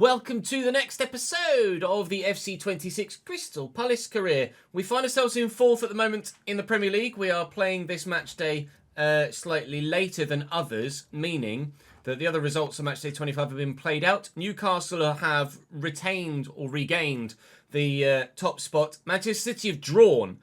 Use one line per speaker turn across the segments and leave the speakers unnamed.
Welcome to the next episode of the FC26 Crystal Palace career. We find ourselves in fourth at the moment in the Premier League. We are playing this match day slightly later than others, meaning that the other results of match day 25 have been played out. Newcastle have retained or regained the top spot. Manchester City have drawn.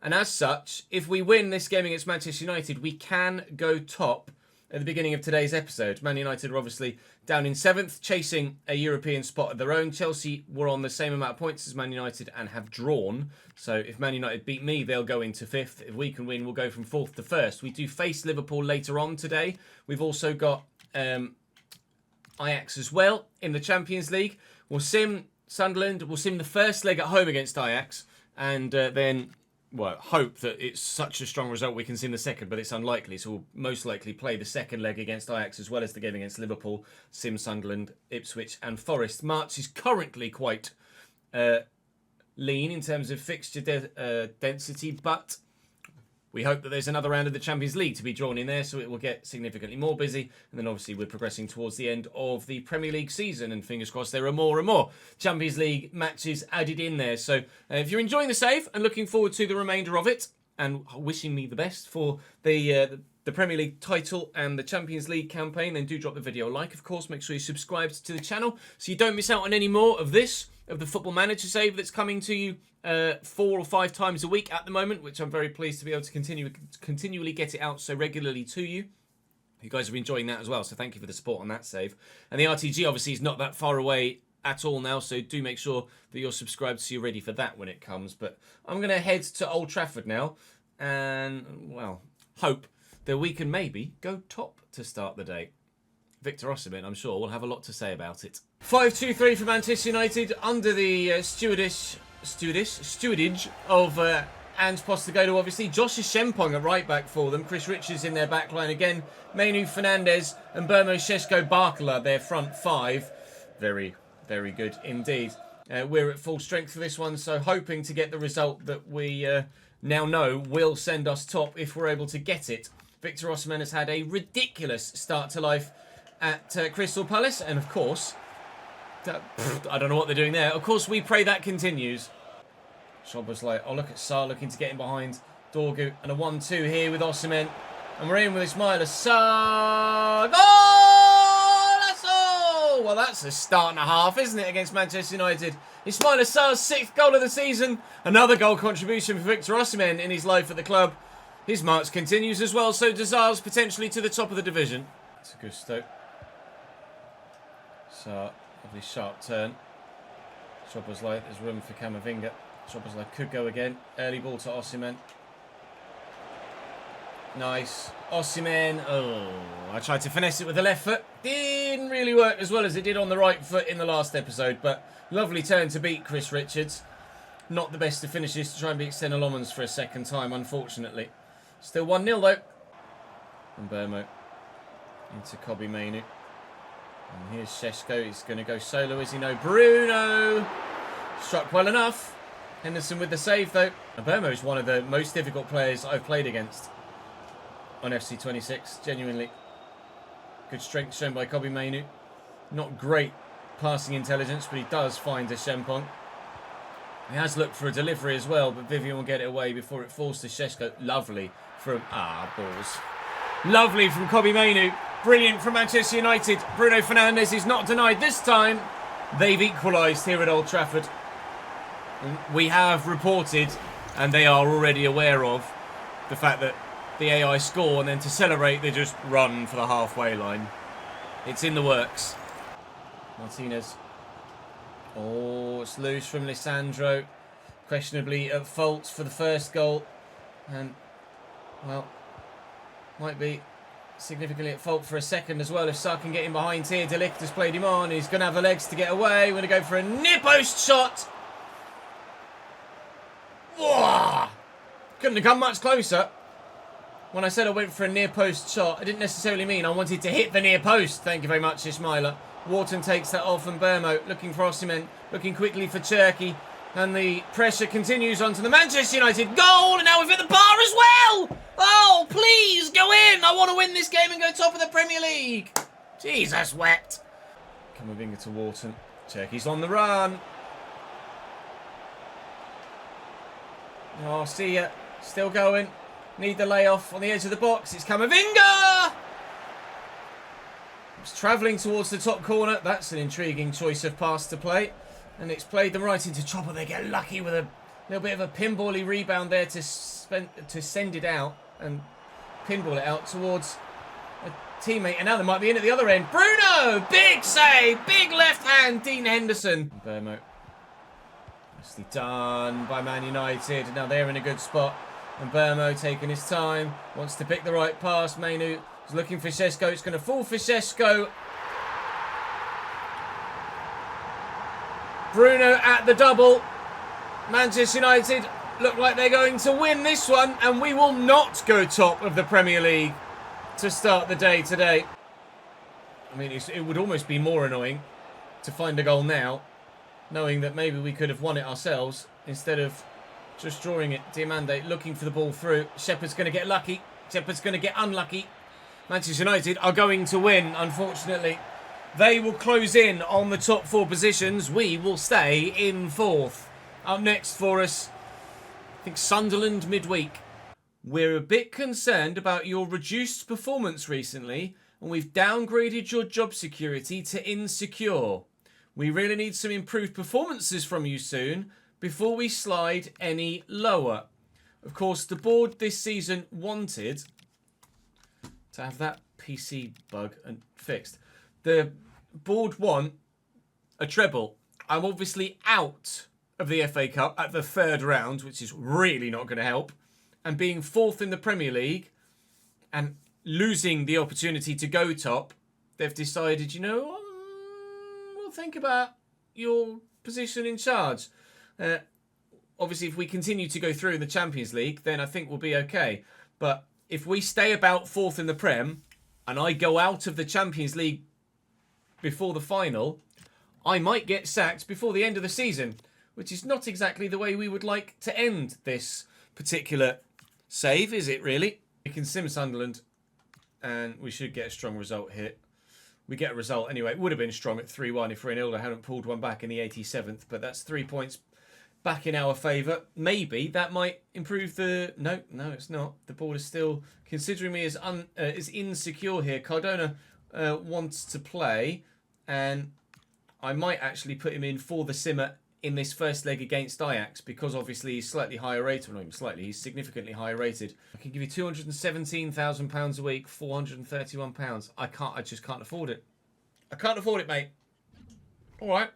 And as such, if we win this game against Manchester United, we can go top at the beginning of today's episode. Man United are obviously down in 7th, chasing a European spot of their own. Chelsea were on the same amount of points as Man United and have drawn. So if Man United beat me, they'll go into 5th. If we can win, we'll go from 4th to 1st. We do face Liverpool later on today. We've also got Ajax as well in the Champions League. We'll sim Sunderland. We'll sim the first leg at home against Ajax. And then... well, hope that it's such a strong result we can see in the second, but it's unlikely. So we'll most likely play the second leg against Ajax as well as the game against Liverpool, sim Sunderland, Ipswich and Forest. March is currently quite lean in terms of fixture density, but we hope that there's another round of the Champions League to be drawn in there, so it will get significantly more busy. And then obviously we're progressing towards the end of the Premier League season, and fingers crossed there are more and more Champions League matches added in there. So if you're enjoying the save and looking forward to the remainder of it, and wishing me the best for the Premier League title and the Champions League campaign, then do drop the video a like. Of course, make sure you're subscribed to the channel so you don't miss out on any more of this, of the Football Manager save that's coming to you 4 or 5 times a week at the moment, which I'm very pleased to be able to continually get it out so regularly to you. You guys are enjoying that as well, so thank you for the support on that save. And the RTG obviously is not that far away at all now, so do make sure that you're subscribed so you're ready for that when it comes. But I'm going to head to Old Trafford now and, well, hope that we can maybe go top to start the day. Victor Osimhen, I'm sure, will have a lot to say about it. 5-2-3 for Manchester United under the stewardage of Ange Postecoglou, obviously. Josh Shempong at right back for them. Chris Richards in their back line again. Mainu Fernandes and Bermo Šeško Barkala, their front 5. Very, very good indeed. We're at full strength for this one, so hoping to get the result that we now know will send us top if we're able to get it. Victor Osimhen has had a ridiculous start to life at Crystal Palace, and of course, I don't know what they're doing there. Of course, we pray that continues. Szoboszlai, oh look at Sarr looking to get in behind Dorgu, and a 1-2 here with Osimhen, and we're in with Ismaila Sarr. Goal! That's all! Well, that's a start and a half, isn't it, against Manchester United? Ismaila Sarr's 6th goal of the season. Another goal contribution for Victor Osimhen in his life at the club. His march continues as well, so does ours, potentially to the top of the division. It's a Gusto. Sarr, lovely sharp turn. Szoboszlai, there's room for Camavinga. Szoboszlai could go again. Early ball to Osimhen. Nice. Osimhen. Oh, I tried to finesse it with the left foot. Didn't really work as well as it did on the right foot in the last episode, but lovely turn to beat Chris Richards. Not the best of finishes to try and beat Senelomans for a second time, unfortunately. Still 1-0 though. And Bermo into Kobbie Mainoo. And here's Šeško. He's going to go solo, is he? No. Bruno! Struck well enough. Henderson with the save, though. And Bermo is one of the most difficult players I've played against on FC26. Genuinely. Good strength shown by Kobbie Mainoo. Not great passing intelligence, but he does find a Shempong. He has looked for a delivery as well, but Vivian will get it away before it falls to Šeško. Lovely from... balls. Lovely from Kobbie Mainoo. Brilliant from Manchester United. Bruno Fernandes is not denied this time. They've equalised here at Old Trafford. We have reported, and they are already aware of, the fact that the AI score, and then to celebrate, they just run for the halfway line. It's in the works. Martinez. Oh, it's loose from Lisandro. Questionably at fault for the first goal. And, well, might be significantly at fault for a second as well if Sarr can get in behind here. De Ligt has played him on. He's going to have the legs to get away. We're going to go for a near post shot. Whoa! Couldn't have come much closer. When I said I went for a near post shot, I didn't necessarily mean I wanted to hit the near post. Thank you very much, Ismaila. Wharton takes that off, and Bermo looking for Osimhen, looking quickly for Cherki. And the pressure continues onto the Manchester United goal, and now we've hit the bar as well! Oh, please, go in! I want to win this game and go top of the Premier League! Jesus, wet. Camavinga to Wharton. Turkey's on the run. Oh, see ya. Still going. Need the layoff on the edge of the box. It's Camavinga! It's travelling towards the top corner. That's an intriguing choice of pass to play. And it's played them right into Chopper. They get lucky with a little bit of a pinball-y rebound there to send it out and pinball it out towards a teammate. And now they might be in at the other end. Bruno! Big save! Big left hand, Dean Henderson. Bermo. Nicely done by Man United. Now they're in a good spot. And Bermo taking his time. Wants to pick the right pass. Mainu is looking for Šeško. It's going to fall for Šeško. Bruno at the double. Manchester United look like they're going to win this one, and we will not go top of the Premier League to start the day today. I mean, it would almost be more annoying to find a goal now, knowing that maybe we could have won it ourselves instead of just drawing it. Diamande looking for the ball through. Shepherd's going to get lucky. Shepherd's going to get unlucky. Manchester United are going to win, unfortunately. They will close in on the top 4 positions. We will stay in 4th. Up next for us, I think Sunderland midweek. We're a bit concerned about your reduced performance recently, and we've downgraded your job security to insecure. We really need some improved performances from you soon before we slide any lower. Of course, the board this season wanted to have that PC bug fixed. The board want a treble. I'm obviously out of the FA Cup at the 3rd round, which is really not going to help. And being 4th in the Premier League and losing the opportunity to go top, they've decided, you know, we'll think about your position in charge. Obviously, if we continue to go through in the Champions League, then I think we'll be okay. But if we stay about 4th in the Prem and I go out of the Champions League before the final, I might get sacked before the end of the season, which is not exactly the way we would like to end this particular save, is it really? We can sim Sunderland and we should get a strong result here. We get a result anyway. It would have been strong at 3-1 if Reinildo hadn't pulled one back in the 87th, but that's 3 points back in our favour. Maybe that might improve the... No, it's not. The board is still considering me as insecure here. Cardona wants to play, and I might actually put him in for the simmer in this first leg against Ajax, because obviously he's slightly higher rated. Well, not even slightly, he's significantly higher rated. I can give you £217,000 a week, £431. I just can't afford it. I can't afford it, mate. All right.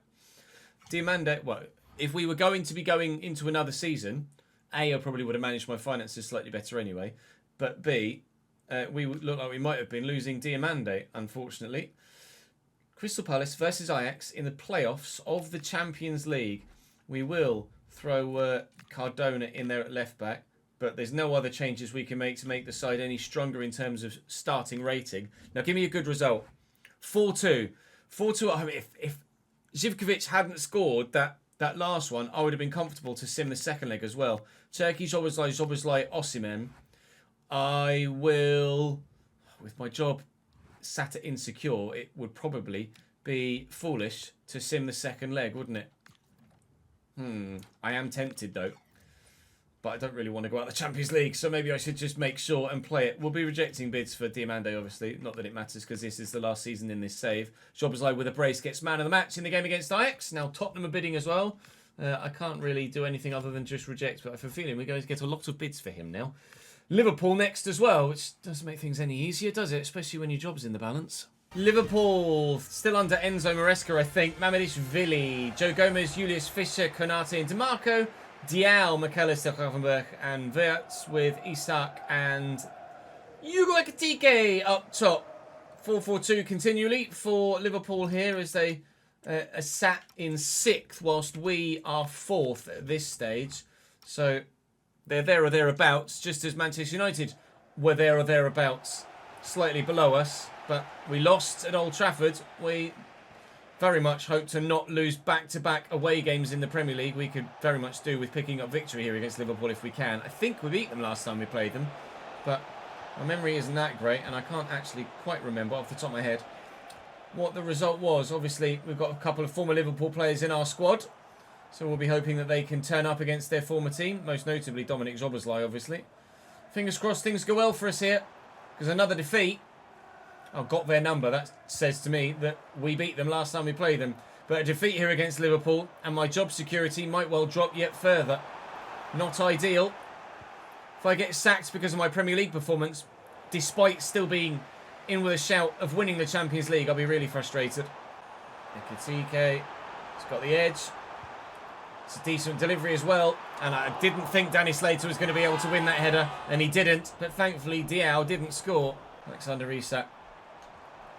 Diamande, well, if we were going to be going into another season, A, I probably would have managed my finances slightly better anyway, but B, we would look like we might have been losing Diamande, unfortunately. Crystal Palace versus Ajax in the playoffs of the Champions League. We will throw Cardona in there at left back, but there's no other changes we can make to make the side any stronger in terms of starting rating. Now, give me a good result. 4-2. 4-2 at home. If Zivkovic hadn't scored that last one, I would have been comfortable to sim the second leg as well. Turkey, Szoboszlai, Osimhen. I will, with my job sat at insecure, it would probably be foolish to sim the second leg, wouldn't it? I am tempted though, but I don't really want to go out the Champions League, so maybe I should just make sure and play it. We'll be rejecting bids for Diamande, obviously. Not that it matters, because this is the last season in this save. Szoboszlai with a brace gets man of the match in the game against Ajax. Now Tottenham are bidding as well. I can't really do anything other than just reject, but I have a feeling we're going to get a lot of bids for him now. Liverpool next as well, which doesn't make things any easier, does it? Especially when your job's in the balance. Liverpool still under Enzo Maresca, I think. Mamardishvili, Joe Gomez, Julius Fischer, Konate and DeMarco, Dial, McAllister, Gravenberch and Wirtz, with Isak and Hugo Ekitike up top. 4-4-2 continually for Liverpool here as they are sat in 6th whilst we are 4th at this stage. So they're there or thereabouts, just as Manchester United were there or thereabouts, slightly below us. But we lost at Old Trafford. We very much hope to not lose back-to-back away games in the Premier League. We could very much do with picking up victory here against Liverpool if we can. I think we beat them last time we played them, but my memory isn't that great, and I can't actually quite remember off the top of my head. what the result was. Obviously, we've got a couple of former Liverpool players in our squad, so we'll be hoping that they can turn up against their former team, most notably Dominic Szoboszlai, obviously. Fingers crossed things go well for us here, because another defeat, I've got their number, that says to me that we beat them last time we played them. But a defeat here against Liverpool, and my job security might well drop yet further. Not ideal. If I get sacked because of my Premier League performance, despite still being in with a shout of winning the Champions League, I'll be really frustrated. Ekitike, he's got the edge. It's a decent delivery as well, and I didn't think Danny Slater was going to be able to win that header, and he didn't, but thankfully Diao didn't score. Alexander Isak.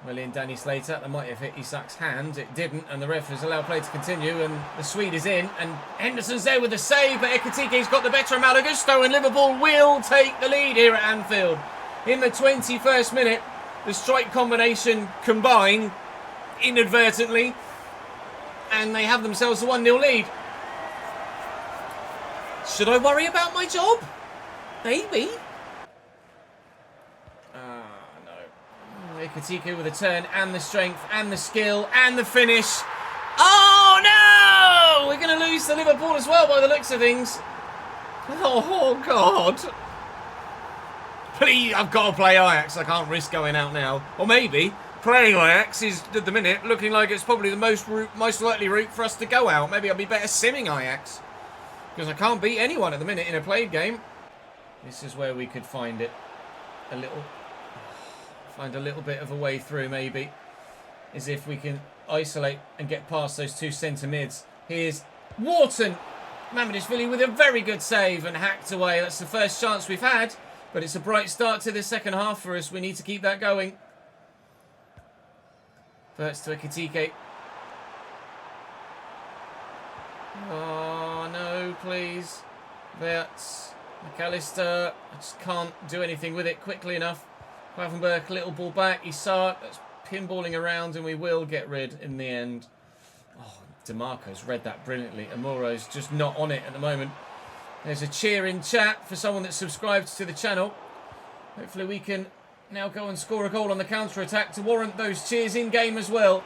Well in, Danny Slater. That might have hit Isak's hand. It didn't, and the ref has allowed play to continue, and the Swede is in, and Henderson's there with a save, but Ekitike's got the better of Malagusto, and Liverpool will take the lead here at Anfield. In the 21st minute, the strike combination combined inadvertently, and they have themselves a 1-0 lead. Should I worry about my job? Maybe. Ekitike with a turn, and the strength, and the skill, and the finish. Oh no! We're going to lose to Liverpool as well by the looks of things. Oh God. Please, I've got to play Ajax. I can't risk going out now. Or maybe playing Ajax is, at the minute, looking like it's probably the most likely route for us to go out. Maybe I'll be better simming Ajax, because I can't beat anyone at the minute in a played game. This is where we could find it a little... Find a little bit of a way through, maybe. As if we can isolate and get past those two centre mids. Here's Wharton. Mamardishvili with a very good save and hacked away. That's the first chance we've had. But it's a bright start to the second half for us. We need to keep that going. First to Ekitike. Oh, no, please. That's McAllister. I just can't do anything with it quickly enough. Quavenberg, little ball back. Isak, that's pinballing around, and we will get rid in the end. Oh, DeMarco's read that brilliantly. Amoro's just not on it at the moment. There's a cheer in chat for someone that subscribes to the channel. Hopefully we can now go and score a goal on the counter-attack to warrant those cheers in-game as well.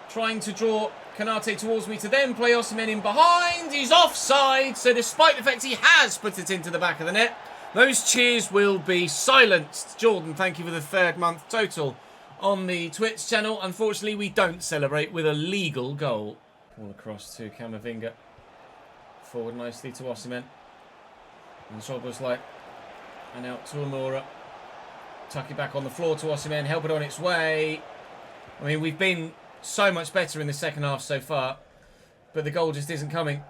Trying to draw Kanate towards me to then play Osimhen in behind. He's offside, so despite the fact he has put it into the back of the net, those cheers will be silenced. Jordan, thank you for the 3rd month total on the Twitch channel. Unfortunately, we don't celebrate with a legal goal. All across to Camavinga. Forward nicely to Osimhen. And Szoboszlai. And out to Amora. Tuck it back on the floor to Osimhen. Help it on its way. I mean, we've been so much better in the second half so far, but the goal just isn't coming.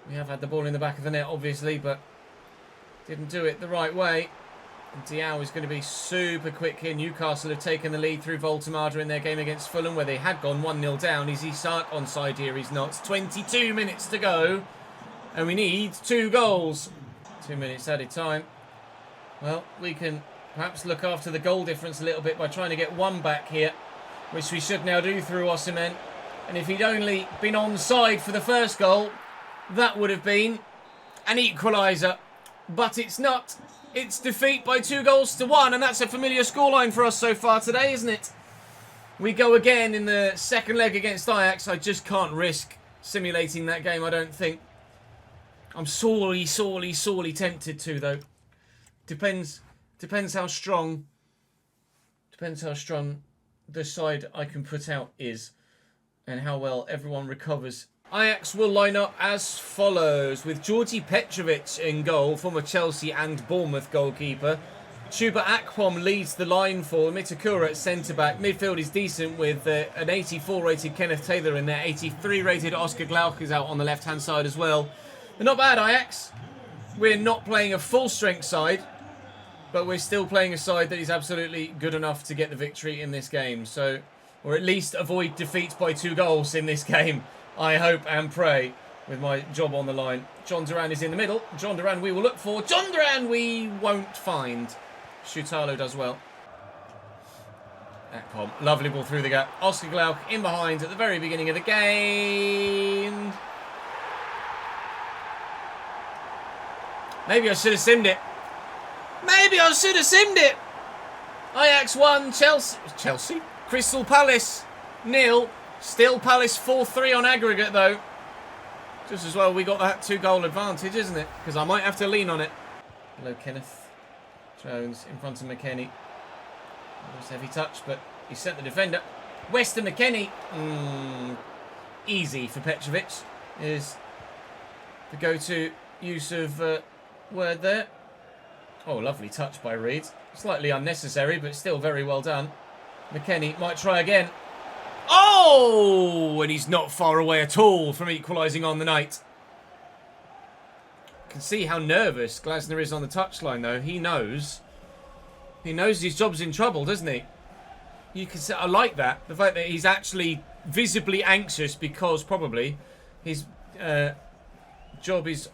We have had the ball in the back of the net, obviously, but didn't do it the right way. And Diao is going to be super quick here. Newcastle have taken the lead through Voltemada in their game against Fulham, where they had gone 1-0 down. Is Isak onside here? He's not. It's 22 minutes to go, and we need 2 goals. 2 minutes added time. Well, we can perhaps look after the goal difference a little bit by trying to get 1 back here, which we should now do through Osimhen. And if he'd only been onside for the first goal, that would have been an equaliser. But it's not. It's defeat by 2-1, and that's a familiar scoreline for us so far today, isn't it? We go again in the second leg against Ajax. I just can't risk simulating that game, I don't think. I'm sorely tempted to, though. Depends how strong. Depends how strong the side I can put out is, and how well everyone recovers. Ajax will line up as follows, with Georgi Petrovic in goal, former Chelsea and Bournemouth goalkeeper. Chuba Akpom leads the line for Mitakura at centre-back. Midfield is decent with an 84 rated Kenneth Taylor in there. 83 rated Oscar Glauch is out on the left-hand side as well. They're not bad, Ajax. We're not playing a full-strength side, but we're still playing a side that is absolutely good enough to get the victory in this game. So, or at least avoid defeat by 2 goals in this game. I hope and pray, with my job on the line. John Duran is in the middle. John Duran we will look for. John Duran we won't find. Shootout does well. Akpom, lovely ball through the gap. Oscar Glauch in behind at the very beginning of the game. Maybe I should have simmed it. Maybe I should have simmed it. Ajax 1, Chelsea? Crystal Palace 0. Still Palace 4-3 on aggregate though. Just as well we got that 2-goal advantage, isn't it? Because I might have to lean on it. Hello, Kenneth. Jones in front of McKennie. Almost heavy touch, but he sent the defender. Weston McKennie. Easy for Petrovic is the go-to use of word there. Oh, lovely touch by Reed. Slightly unnecessary, but still very well done. McKennie might try again. Oh! And he's not far away at all from equalising on the night. You can see how nervous Glasner is on the touchline, though. He knows his job's in trouble, doesn't he? You can say, I like that. The fact that he's actually visibly anxious because probably his job is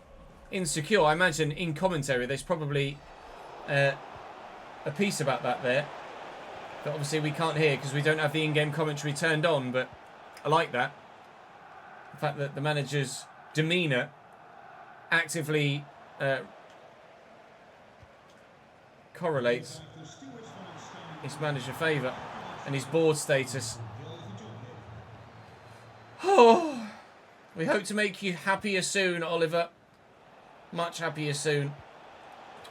insecure. I imagine in commentary there's probably a piece about that there. That obviously we can't hear because we don't have the in-game commentary turned on, but I like that. The fact that the manager's demeanour actively correlates his manager favour and his board status. Oh, we hope to make you happier soon, Oliver. Much happier soon.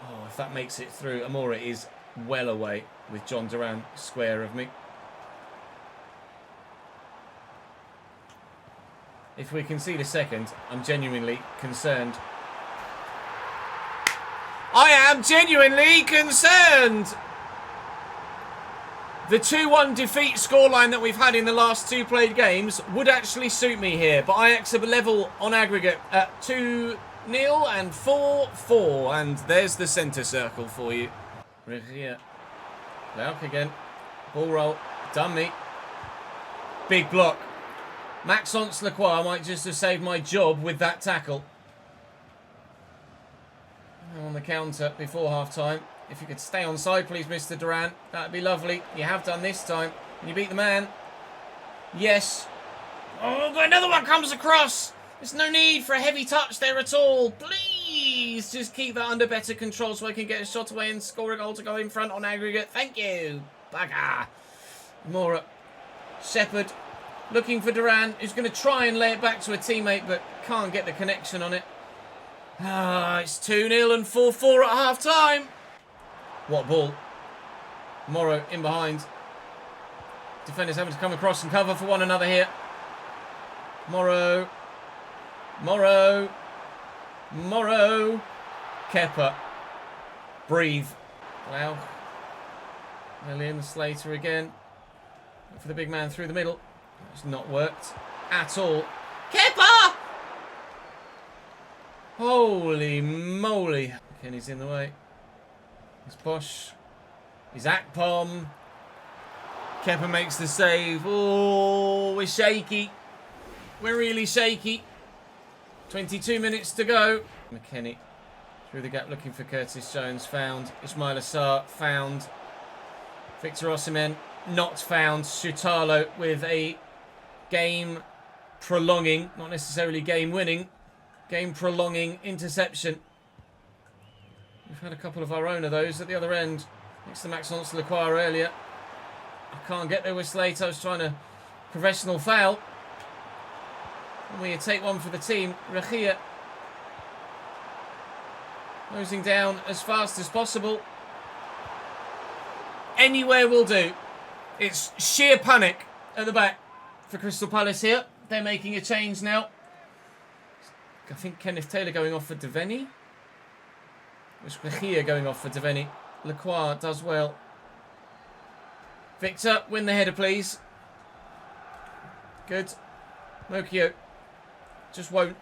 Oh, if that makes it through, Amora is well away with John Duran square of me. If we concede a second, I'm genuinely concerned. I am genuinely concerned! The 2-1 defeat scoreline that we've had in the last 2 played games would actually suit me here, but Ajax are level on aggregate at 2-0 and 4-4, and there's the centre circle for you. Regia. Lauk again. Ball roll. Done me. Big block. Maxence Lacroix might just have saved my job with that tackle. On the counter before half-time. If you could stay on side, please, Mr. Duran. That'd be lovely. You have done this time. Can you beat the man? Yes. Oh, but another one comes across. There's no need for a heavy touch there at all. Please just keep that under better control so I can get a shot away and score a goal to go in front on aggregate. Thank you. Baga. Mora. Shepherd. Looking for Duran, who's going to try and lay it back to a teammate, but can't get the connection on it. It's 2-0 and 4-4 at half-time. What ball? Morrow in behind. Defenders having to come across and cover for one another here. Morrow. Morrow. Morrow. Kepa. Breathe. Wow. Lillian Slater again. Look for the big man through the middle. It's not worked at all. Kepa! Holy moly. Kenny's in the way. It's Bosch. He's Akpom. Kepa makes the save. Oh, we're shaky. We're really shaky. 22 minutes to go. McKennie through the gap looking for Curtis Jones. Found. Ismail Assar found. Victor Osimhen not found. Shootout with a game prolonging, not necessarily game winning, game prolonging interception. We've had a couple of our own of those at the other end. Next to Maxence Lacroix earlier. I can't get there with Slater. I was trying to professional foul. And we take one for the team. Regia closing down as fast as possible. Anywhere will do. It's sheer panic at the back for Crystal Palace here. They're making a change now. I think Kenneth Taylor going off for Devaney. It's Regia going off for Devaney. Lacroix does well. Victor, win the header, please. Good. Mokio just won't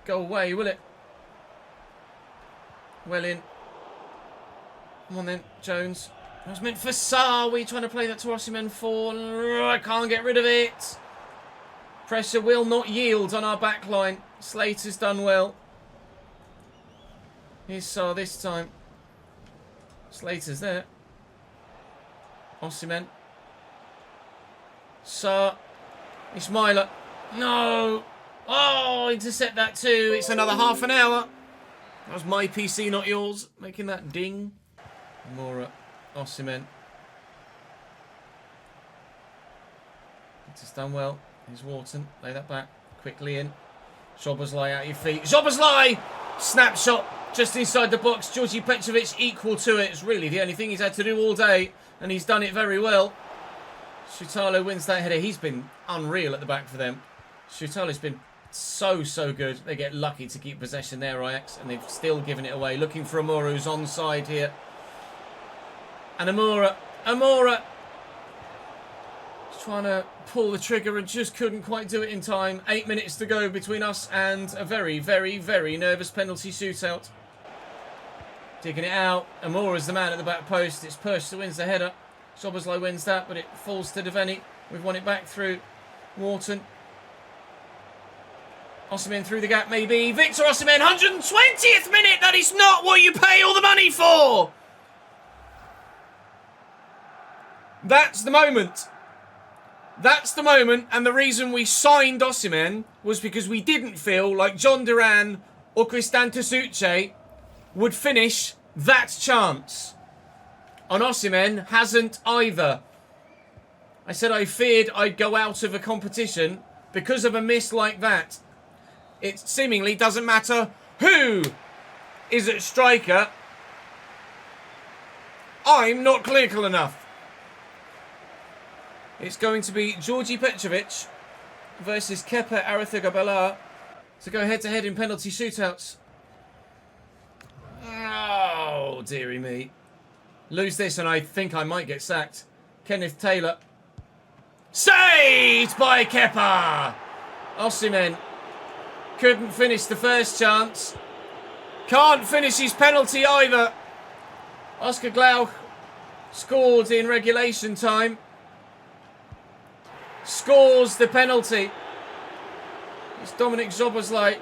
go away, will it? Well in. Come on then, Jones. That was meant for Sarr. We're trying to play that to Osimhen for. I can't get rid of it. Pressure will not yield on our back line. Slater's done well. Here's Sarr this time. Slater's there. Osimhen. Sarr. Ismaila. No. Oh, intercept that too. It's another half an hour. That was my PC, not yours. Making that ding. Mora. Osimhen. It's done well. Here's Wharton. Lay that back. Quickly in. Szoboszlai out your feet. Szoboszlai! Snapshot just inside the box. Georgi Petrovic equal to it. It's really the only thing he's had to do all day. And he's done it very well. Shootout wins that header. He's been unreal at the back for them. Shootalo's been so good. They get lucky to keep possession there, Ajax. And they've still given it away. Looking for Amora, who's onside here. And Amora. Trying to pull the trigger and just couldn't quite do it in time. 8 minutes to go between us and a very nervous penalty shootout. Digging it out. Amora's the man at the back post. It's Persh that wins the header. Szoboszlai wins that, but it falls to Deveni. We've won it back through Wharton. Osimhen through the gap, maybe. Victor Osimhen, 120th minute. That is not what you pay all the money for. That's the moment. That's the moment, and the reason we signed Osimhen was because we didn't feel like John Duran or Christian Tsuche would finish that chance. And Osimhen hasn't either. I said I feared I'd go out of a competition because of a miss like that. It seemingly doesn't matter who is at striker. I'm not clinical enough. It's going to be Georgi Petrovic versus Kepa Arrizabalaga to go head-to-head in penalty shootouts. Oh, dearie me. Lose this and I think I might get sacked. Kenneth Taylor. Saved by Kepa! Osimhen couldn't finish the first chance. Can't finish his penalty either. Oscar Glauch scored in regulation time. Scores the penalty. It's Dominic Szoboszlai.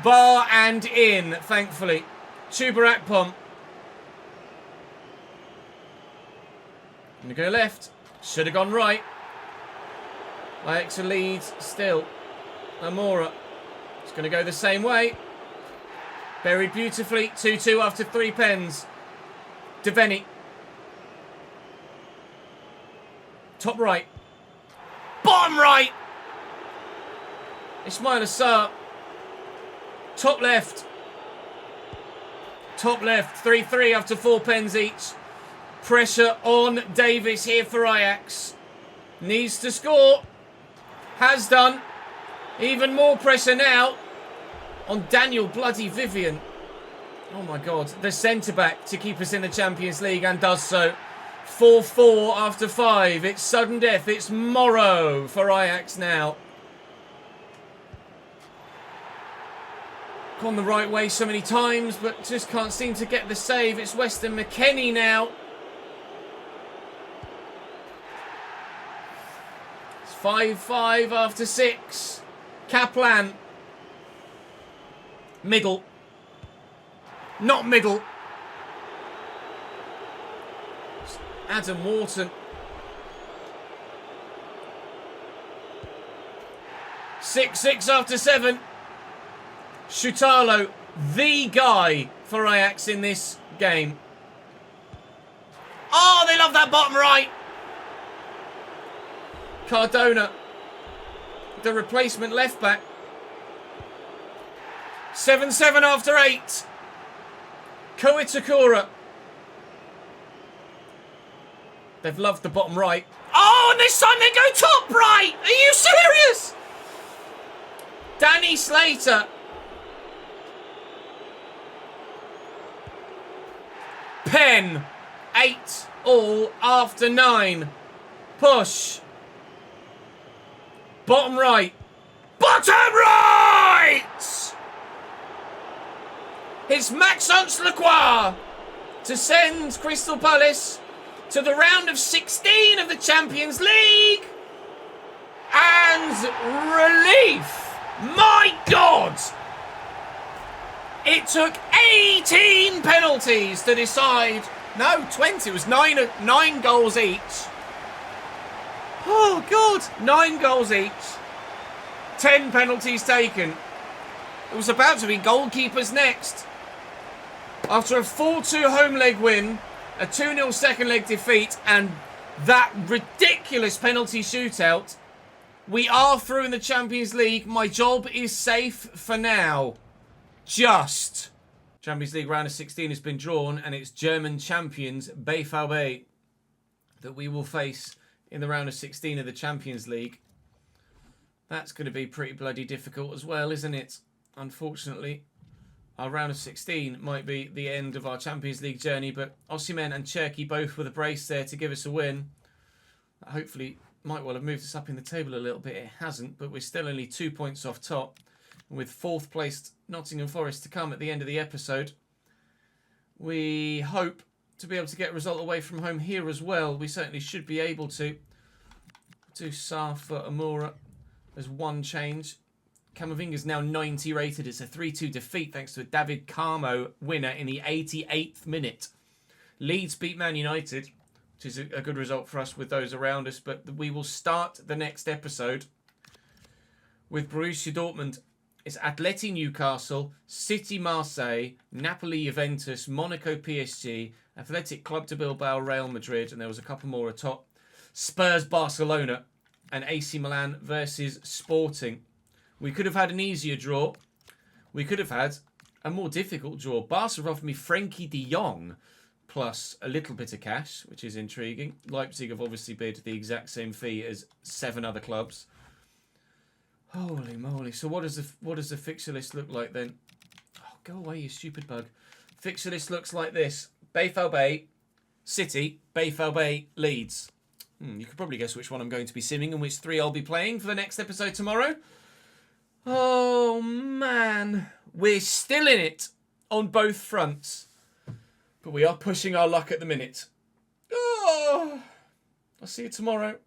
Bar and in, thankfully. Chuba Akpom. Gonna go left. Should have gone right. Ajax leads still. Amora. It's gonna go the same way. Buried beautifully. 2-2 after 3 pens. Deveni. Top right. Bottom right. Ismail Assar. Top left. Top left. 3-3 after 4 pens each. Pressure on Davis here for Ajax. Needs to score. Has done. Even more pressure now on Daniel bloody Vivian. Oh my God. The centre-back to keep us in the Champions League and does so. 4-4 after 5. It's sudden death. It's Morrow for Ajax now. Gone the right way so many times, but just can't seem to get the save. It's Weston McKennie now. It's 5-5 after 6. Kaplan. Middle. Not middle. Adam Wharton. 6-6 after 7. Shootout, the guy for Ajax in this game. Oh, they love that bottom right. Cardona, the replacement left back. 7-7 after 8. Ko Itakura. They've loved the bottom right. Oh, and this time they go top right. Are you serious? Danny Slater. Pen. 8-all after 9. Push. Bottom right. Bottom right! It's Maxence Lacroix to send Crystal Palace to the round of 16 of the Champions League. And relief. My God. It took 18 penalties to decide. No, 20. It was 9 goals each. Oh, God. 9 goals each. 10 penalties taken. It was about to be goalkeepers next. After a 4-2 home leg win, A 2-0 second leg defeat and that ridiculous penalty shootout. We are through in the Champions League. My job is safe for now. Just. Champions League round of 16 has been drawn and it's German champions BVB that we will face in the round of 16 of the Champions League. That's going to be pretty bloody difficult as well, isn't it? Unfortunately, our round of 16 might be the end of our Champions League journey, but Osimhen and Cherki both with a brace there to give us a win. Hopefully, might well have moved us up in the table a little bit. It hasn't, but we're still only 2 points off top. And with 4th placed Nottingham Forest to come at the end of the episode, we hope to be able to get a result away from home here as well. We certainly should be able to. Sa for Amora as one change. Camavinga's now 90 rated. It's a 3-2 defeat thanks to a David Carmo winner in the 88th minute. Leeds beat Man United, which is a good result for us with those around us. But we will start the next episode with Borussia Dortmund. It's Atleti Newcastle, City Marseille, Napoli Juventus, Monaco PSG, Athletic Club de Bilbao Real Madrid, and there was a couple more atop. Spurs Barcelona and AC Milan versus Sporting. We could have had an easier draw. We could have had a more difficult draw. Barca have offered me Frenkie de Jong plus a little bit of cash, which is intriguing. Leipzig have obviously bid the exact same fee as 7 other clubs. Holy moly. So what does the fixture list look like then? Oh, go away, you stupid bug. Fixture list looks like this. BVB, City, BVB, Leeds. You could probably guess which one I'm going to be simming and which 3 I'll be playing for the next episode tomorrow. Oh, man. We're still in it on both fronts. But we are pushing our luck at the minute. Oh, I'll see you tomorrow.